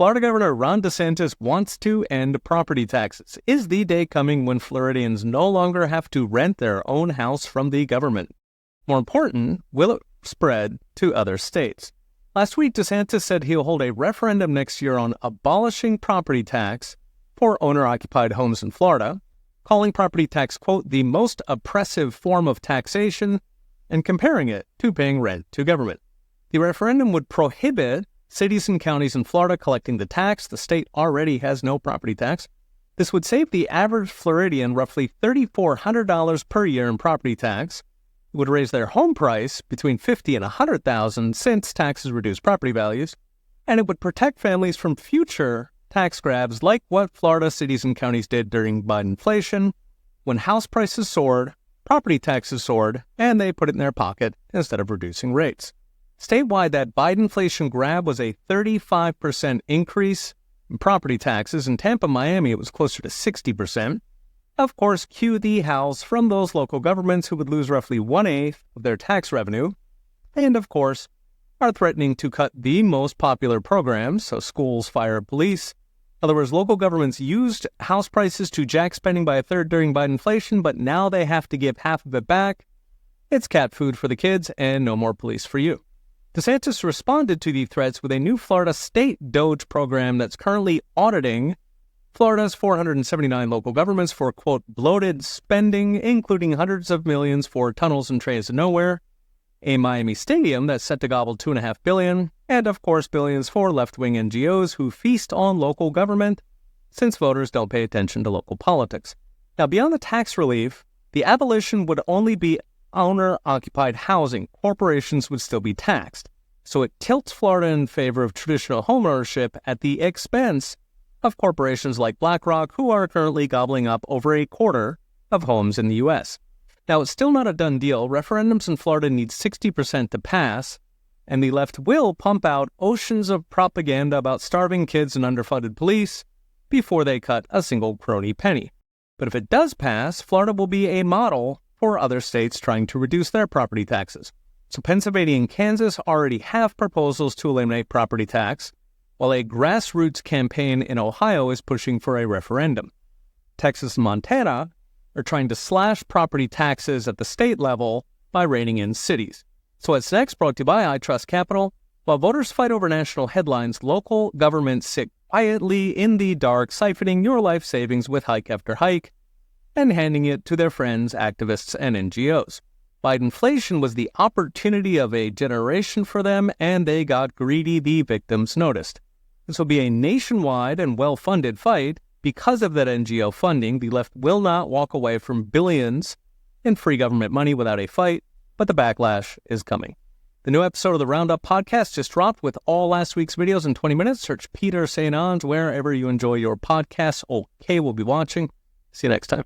Florida Governor Ron DeSantis wants to end property taxes. Is the day coming when Floridians no longer have to rent their own house from the government? More important, will it spread to other states? Last week, DeSantis said he'll hold a referendum next year on abolishing property tax for owner-occupied homes in Florida, calling property tax, quote, the most oppressive form of taxation, and comparing it to paying rent to government. The referendum would prohibit cities and counties in Florida collecting the tax. The state already has no property tax. This would save the average Floridian roughly $3,400 per year in property tax. It would raise their home price between $50,000 and $100,000 since taxes reduce property values, and it would protect families from future tax grabs like what Florida cities and counties did during Bidenflation, when house prices soared, property taxes soared, and they put it in their pocket instead of reducing rates. Statewide, that Bidenflation grab was a 35% increase in property taxes. In Tampa, Miami, it was closer to 60%. Of course, cue the howls from those local governments who would lose roughly 1/8 of their tax revenue, and of course, are threatening to cut the most popular programs, so schools, fire, police. In other words, local governments used house prices to jack spending by a third during Bidenflation, but now they have to give half of it back. It's cat food for the kids and no more police for you. DeSantis responded to the threats with a new Florida state DOGE program that's currently auditing Florida's 479 local governments for, quote, bloated spending, including hundreds of millions for tunnels and trains to nowhere, a Miami stadium that's set to gobble $2.5 billion, and of course billions for left-wing NGOs who feast on local government since voters don't pay attention to local politics. Now, beyond the tax relief, the abolition would only be owner-occupied housing. Corporations would still be taxed. So it tilts Florida in favor of traditional homeownership at the expense of corporations like BlackRock, who are currently gobbling up over a quarter of homes in the U.S. Now, it's still not a done deal. Referendums in Florida need 60% to pass, and the left will pump out oceans of propaganda about starving kids and underfunded police before they cut a single crony penny. But if it does pass, Florida will be a model for other states trying to reduce their property taxes. So Pennsylvania and Kansas already have proposals to eliminate property tax, while a grassroots campaign in Ohio is pushing for a referendum. Texas and Montana are trying to slash property taxes at the state level by reining in cities. So what's next? Brought to you by I Trust Capital. While voters fight over national headlines, local governments sit quietly in the dark, siphoning your life savings with hike after hike and handing it to their friends, activists, and NGOs. Bidenflation was the opportunity of a generation for them, and they got greedy, the victims noticed. This will be a nationwide and well-funded fight. Because of that NGO funding, the left will not walk away from billions in free government money without a fight, but the backlash is coming. The new episode of the Roundup podcast just dropped with all last week's videos in 20 minutes. Search Peter St. Onge wherever you enjoy your podcasts. Okay, we'll be watching. See you next time.